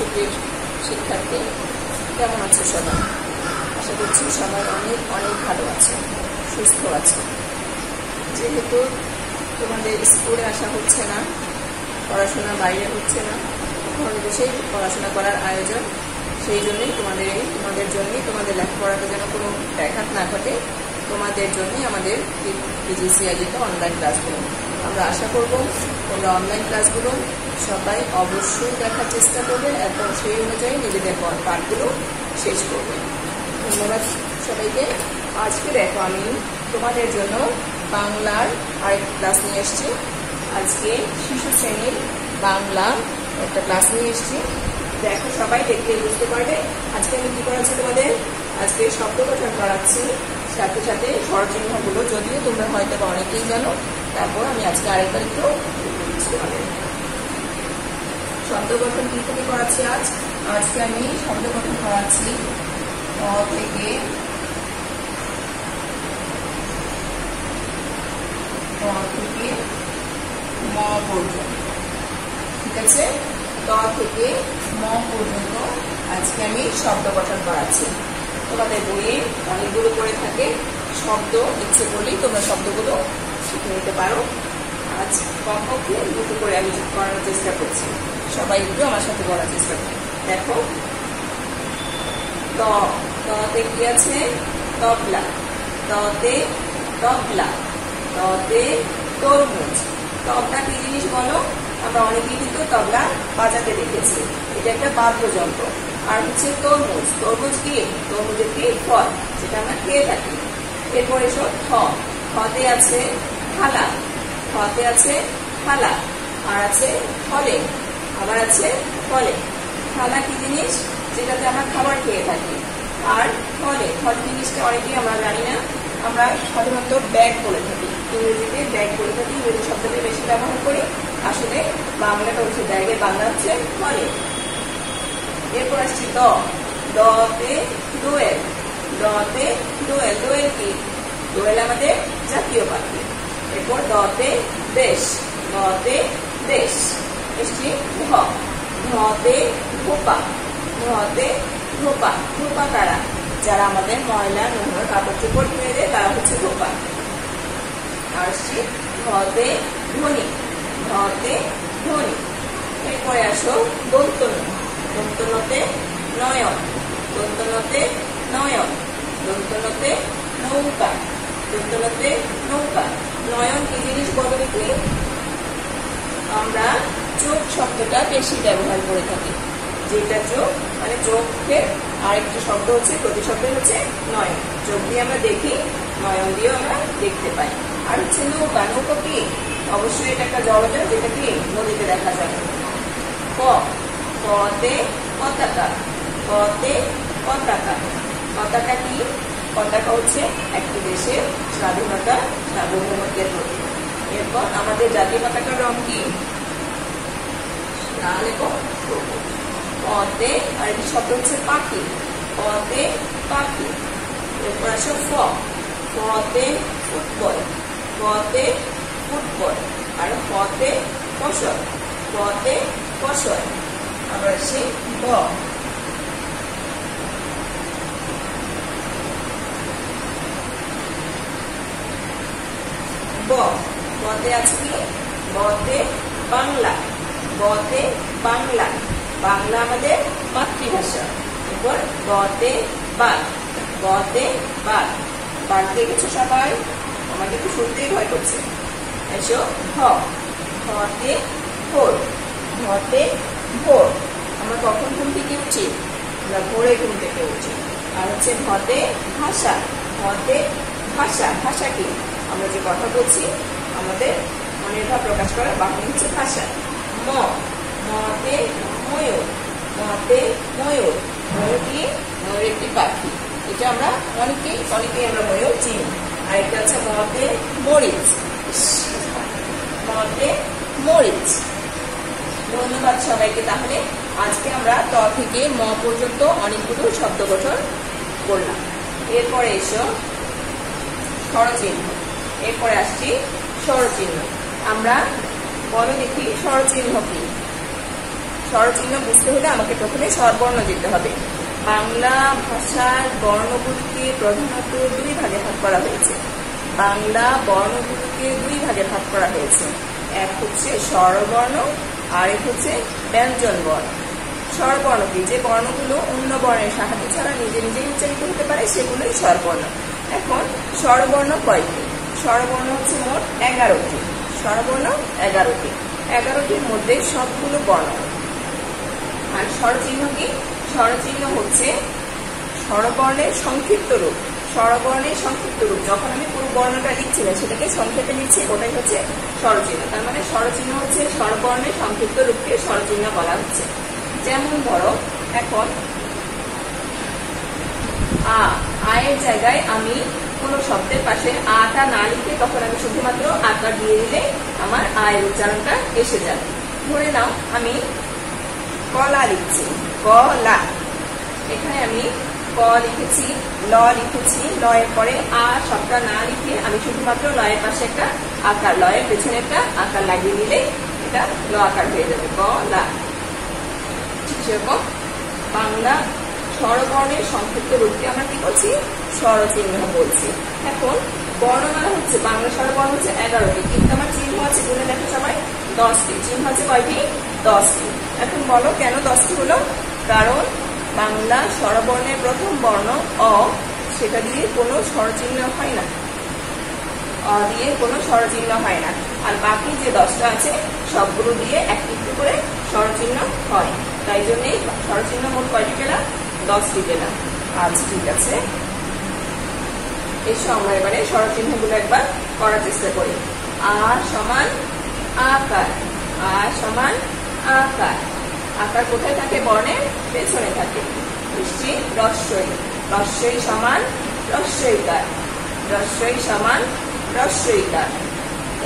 সুপ্রিয় শিক্ষার্থী, কেমন আছো সবাই? আশা করছি সবাই অনেক অনেক ভালো আছে, সুস্থ আছে। যেহেতু তোমাদের স্কুলে আসা হচ্ছে না, পড়াশোনা বাইরে হচ্ছে না, ঘরে বসেই পড়াশোনা করার আয়োজন, সেই জন্যই তোমাদের জন্যই তোমাদের লেখাপড়াতে যেন কোনো ব্যাঘাত না ঘটে, তোমাদের জন্যই আমাদের পিজিসি আয়োজিত অনলাইন ক্লাসগুলো। আমরা আশা করব তোমরা অনলাইন ক্লাসগুলো সবাই অবশ্যই দেখার চেষ্টা করবে এবং সেই অনুযায়ী নিজেদের পাঠগুলো শেষ করবে। ধন্যবাদ সবাইকে। আজকে দেখো আমি তোমাদের জন্য বাংলার আরেকটা ক্লাস নিয়ে এসেছি। আজকে শিশু শ্রেণীর বাংলা একটা ক্লাস নিয়ে এসেছি। দেখো সবাই দেখতে বুঝতে পারবে আজকে আমি কি করাচ্ছি তোমাদের। আজকে শব্দ গঠন করাচ্ছি, সাথে সাথে স্বরচিহ্নগুলো, যদিও তোমরা হয়তো অনেকেই জানো, তারপর আমি আজকে আরেকবার একটু তোমাদের শব্দ গঠন কি থেকে করাচ্ছি। আজকে আমি শব্দ গঠন করাচ্ছি অ থেকে ম পর্যন্ত। ঠিক আছে, ত থেকে ম পর্যন্ত আজকে আমি শব্দ গঠন করাচ্ছি। তোমাদের বইয়ে অনেকগুলো করে থাকে শব্দ, ইচ্ছে করলেই তোমরা শব্দগুলো শিখে নিতে পারো। আজ কমপক্ষে দুটো করে আমি করানোর চেষ্টা করছি, সবাই একটু আমার সাথে বলার চেষ্টা করি। দেখো, ততে কি আছে? তবলা। ততে তবলা, ততে তরমুজ। তবলা কি জিনিস বলো? আমরা অনেকেই কিন্তু তবলা বাজাতে দেখেছি, এটা একটা বাদ্যযন্ত্র। আর হচ্ছে তরমুজ। তরমুজ কি? তরমুজ একটি ফল, যেটা আমরা খেয়ে থাকি। এরপর এসো ফতে আছে থালা। ফতে আছে থালা, আর আছে ফলে, আবার আছে ফলে। থালা কি জিনিস? যেটাতে আমরা খাবার খেয়ে থাকি। আর ফলে জিনিসটা অনেকেই আমরা জানি না, আমরা সাধারণত ব্যাগ বলে থাকি, ইংরেজিতে ব্যাগ বলে থাকি, ইংরেজি শব্দটা বেশি ব্যবহার করি। আসলে বাংলাটা হচ্ছে ব্যাগের বাংলা হচ্ছে ফলে। এরপর আসছি দতে দোয়েল। দতে দোয়েল। দোয়েল কি? দোয়েল আমাদের জাতীয় পাখি। এরপর দতে দেশ। দতে দেশ। এসছি ধতে ধোপা। ধতে ধোপা। ধোপা কারা? যারা আমাদের ময়লা নোংরা কাপড় চোপড় ধুয়ে দেয়, তারা হচ্ছে ধোপা। আর আসছি ধতে ধ্বনি। ধতে ধ্বনি। এরপরে আসো দন্তন। দন্তনতে নয়ন। দন্তনতে নয়ন। দন্তনতে নৌকা। দন্তনতে নৌকা। নয়ন কি জিনিস বলো দেখি? আমরা চোখ শব্দটা বেশি ব্যবহার করে থাকি। যেটা চোখ মানে চোখের আরেকটা শব্দ হচ্ছে, প্রতিশব্দ হচ্ছে নয়ন। চোখ দিয়ে আমরা দেখি, নয়ন দিয়েও আমরা দেখতে পাই। আর হচ্ছে নৌকা। নৌকা কি? অবশ্যই এটা একটা জলজ, যেটা কি নদীতে দেখা যায়। কতে পতাকা। কতে পতাকা। পতাকা কি? পতাকা হচ্ছে একটি দেশের স্বাধীনতা, সার্বভৌমত্বের প্রতীক। এরপর আমাদের জাতীয় পতাকার রং কি? লাল এবং সবুজ। পতে আরেকটি শব্দ হচ্ছে পাখি। পতে পাখি। এরপর আসো ফতে ফুটবল। ফতে ফুটবল। আর ফতে ফসল। ফতে ফসল। আবার আসি বতে আছে কি? বতে বাংলা। বতে বাংলা। বাংলা আমাদের মাতৃভাষা। এরপর বতে বাঘ। বতে বাঘ। বাঘ দেখেছো সবাই? আমাকে একটু শুনতেই ভয় করছে। এসো ঘতে ভোর। ঘতে ভোর। আমরা কখন ঘুম থেকে উঠি? আমরা ভোরে ঘুম থেকে উঠি। আর হচ্ছে ঘতে ভাষা। ঘতে ভাষা। ভাষা কি? আমরা যে কথা বলছি, আমাদের মনের ভাব প্রকাশ করার বাহন হচ্ছে ভাষা। মতে ময়ূর। মতে ময়ূর। ময়ূর কি? ময়ূর একটি পাখি। এটা আমরা অনেকেই আমরা ময়ূর চিনি। আরেকটা হচ্ছে মতে মরিচ। মতে মরিচ। ধন্যবাদ সবাইকে। তাহলে আজকে আমরা ত থেকে ম পর্যন্ত অনেকগুলো শব্দ গঠন করলাম। এরপরে এসো স্বরচিহ্ন। এরপরে আসছি স্বরচিহ্ন। আমরা বলো দেখি স্বরচিহ্ন কি? স্বরচিহ্ন বুঝতে হলে আমাকে প্রথমে স্বরবর্ণ যেতে হবে। বাংলা ভাষার বর্ণগুলিকে প্রধানত দুই ভাগে ভাগ করা হয়েছে। বাংলা বর্ণগুলিকে দুই ভাগে ভাগ করা হয়েছে। এক হচ্ছে স্বরবর্ণ আর এক হচ্ছে ব্যঞ্জন বর্ণ। স্বরবর্ণ কি? যে বর্ণগুলো অন্য বর্ণের সাহায্য ছাড়া নিজে নিজেই উচ্চারিত হতে পারে সেগুলোই স্বরবর্ণ। এখন স্বরবর্ণ কয়টি? স্বরবর্ণ হচ্ছে মোট 11টি। স্বরবর্ণ 11টি। 11টির মধ্যে সবগুলো বর্ণ। আর স্বরচিহ্ন কি? স্বরচিহ্ন হচ্ছে স্বরবর্ণের সংক্ষিপ্ত রূপ। স্বরবর্ণের সংক্ষিপ্ত রূপ যখন আমি পুরো বর্ণটা লিখছি না, সেটাকে সংক্ষেপে লিখছি, ওটাই হচ্ছে স্বরচিহ্ন। তার মানে স্বরচিহ্ন হচ্ছে স্বরবর্ণের সংক্ষিপ্ত রূপকে স্বরচিহ্ন বলা হচ্ছে। যেমন ধরো, এখন আয়ের জায়গায় আমি কোনো শব্দের পাশে আটা না লিখে তখন আমি শুধুমাত্র আকার দিয়ে দিলে আমার আয়ের উচ্চারণটা এসে যাবে। ধরে নাও আমি কলা লিখছি, কলা। এখানে আমি ক লিখেছি, ল লিখেছি, লয়ের পরে আ শব্দটা না লিখে আমি শুধুমাত্র লয়ের পাশে একটা আকার, লয়ের পেছনে একটা আকার লাগিয়ে দিলে এটা ল আকার হয়ে যাবে, কলা। সেরকম বাংলা স্বরবর্ণের সংক্ষিপ্ত রূপকে আমরা কি করছি? স্বরচিহ্ন বলছি। এখন বর্ণমালা হচ্ছে, বাংলা স্বরবর্ণ হচ্ছে 11টি, কিন্তু আমার চিহ্ন আছে, গুনে দেখো সবাই, 10টি। চিহ্ন আছে কয়টি? 10টি। এখন বলো কেন 10টি হলো? কারণ বাংলা স্বরবর্ণের প্রথম বর্ণ অ, সেটা দিয়ে কোনো স্বরচিহ্ন হয় না, অ দিয়ে কোনো স্বরচিহ্ন হয় না। আর বাকি যে 10টা আছে সবগুলো দিয়ে একটি একটু করে স্বরচিহ্ন হয়। তাই জন্যই স্বরচিহ্ন মোট কয়টি পেলাম? 10টি পেলাম। আচ্ছা, ঠিক আছে, এসো আমরা এবারে স্বরচিহ্নগুলো একবার করার চেষ্টা করি। আ সমান আকার, আ সমান আকার। আকার কোথায় থাকে? বর্ণের পেছনে থাকে। বৃষ্টি রস্বই, রস্বই সমান রস্বইকার, রস্বই সমান রস্বইকার।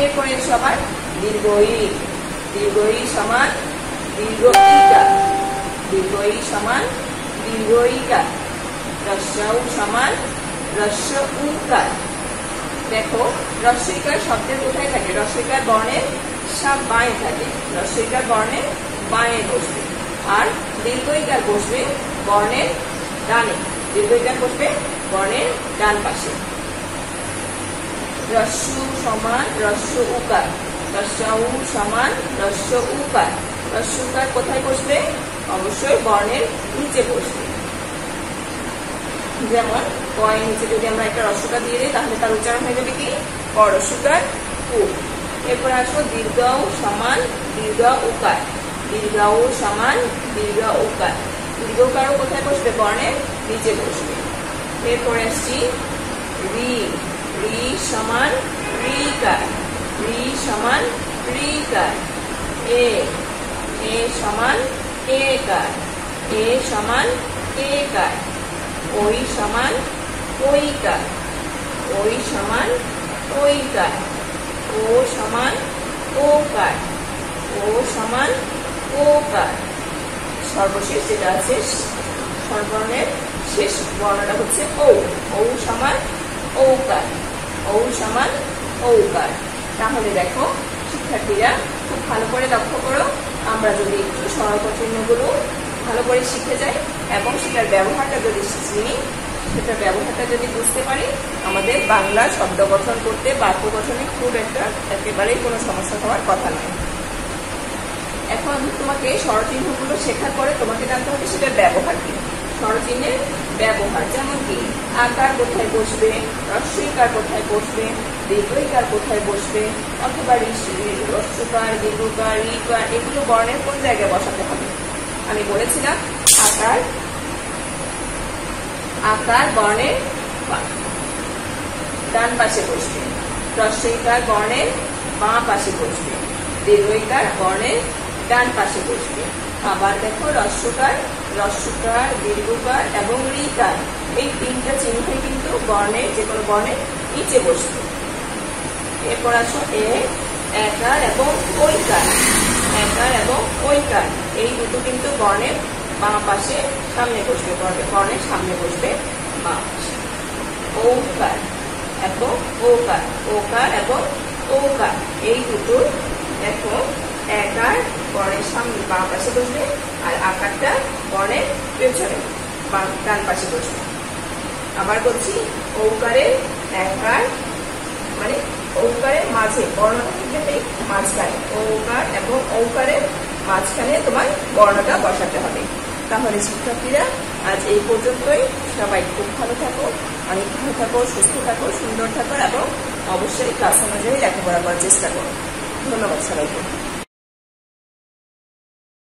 এরপরে সবার দীর্ঘই, দীর্ঘই সমান দীর্ঘইকার, দীর্ঘই সমান দীর্ঘইকার। রস্যউ সমান রস্য উকার। দেখো, রস্বইকার শব্দের কোথায় থাকে? রস্বইকার বর্ণের বাঁয়ে থাকে, রস্বইকার বর্ণের বাঁয়ে বসবে। আর দীর্ঘইকার বসবে বর্ণের ডানে, দীর্ঘইকার বসবে বর্ণের ডান পাশে। রস্যু সমান রস্য উকার, রস্যউ সমান রস্য উকার। রস্য উকার কোথায় বসবে? অবশ্যই বর্ণের নিচে বসবে। যেমন কয়ের নিচে যদি আমরা একটা রস্যকার দিয়ে দিই তাহলে তার উচ্চারণ হয়ে যাবে কি? ক রস্যকার উ। এরপরে আসবো দীর্ঘউ সমান দীর্ঘ উকার, দীর্ঘউ সমান দীর্ঘ উকার। দীর্ঘ উকারও কোথায় বসবে? বর্ণের নিচে বসবে। এরপরে আসছি রি, রি সমান রিকার, রি সমান রিকার। এ, এ সমান একার, এ সমান একার। ওই সমান ওইকার, ওই সমান ওইকার। ও সমান ওকার, ও সমান ওকার। সর্বশেষ যেটা আছে স্বরবর্ণের শেষ বর্ণটা হচ্ছে ও, ও সমান ঔকার, ও সমান ঔকার। তাহলে দেখো শিক্ষার্থীরা খুব ভালো করে লক্ষ্য করো, আমরা যদি একটু স্বরচিহ্নগুলো ভালো করে শিখে যাই এবং সেটার ব্যবহারটা যদি চিনি, সেটার ব্যবহারটা যদি বুঝতে পারি, আমাদের বাংলা শব্দ গঠন করতে, বাক্য গঠনে খুব একটা একেবারেই কোনো সমস্যা হওয়ার কথা নয়। এখন তোমাকে স্বরচিহ্নগুলো শেখার পরে তোমাকে জানতে হবে সেটার ব্যবহার কি। স্বরচিহ্নের ব্যবহার যেমন কি? আকার কোথায় বসবে, রস্বইকার কোথায় বসবে, দীর্ঘইকার কোথায় বসবে, অথবা রস্যকার, দীর্ঘকার, রিকার, এগুলো বর্ণের কোন জায়গায় বসাতে হবে। আমি বলেছিলাম আকার, আকার বর্ণের ডান পাশে বসবে, রস্বইকার বর্ণের বাঁ পাশে বসবে, দীর্ঘইকার বর্ণের ডান পাশে বসবে। আবার দেখো রস্যকার, রস্যকার, দীর্ঘকার এবং রিকার, এই তিনটা চিহ্নই কিন্তু বর্ণের যে কোনো বর্ণের নিচে বসবে। এরপর আসো এ, একার এবং ঐকার, একার এবং ঐকার, এই দুটো কিন্তু বর্ণের বাঁ পাশে সামনে বসবে, বর্ণের সামনে বসবে বাঁ পাশে। ঔকার এবং ওকার, ওকার এবং ওকার, এই দুটো দেখো একার বর্ণের সামনে বাম পাশে বসবে, আর আকারটা বর্ণের পেছনে ডান পাশে বসবে। আবার বলছি, ঔকারের একার মানে ঔকারের মাঝে বর্ণটা থাকবে মাঝখানে, ঔকার এবং ঔকারের মাঝখানে তোমার বর্ণটা বসাতে হবে। তাহলে শিক্ষার্থীরা আজ এই পর্যন্তই। সবাই খুব ভালো থাকো, অনেক ভালো থাকো, সুস্থ থাকো, সুন্দর থাকো এবং অবশ্যই ক্লাস অনুযায়ী লেখাপড়া করার চেষ্টা করো। ধন্যবাদ সবাইকে।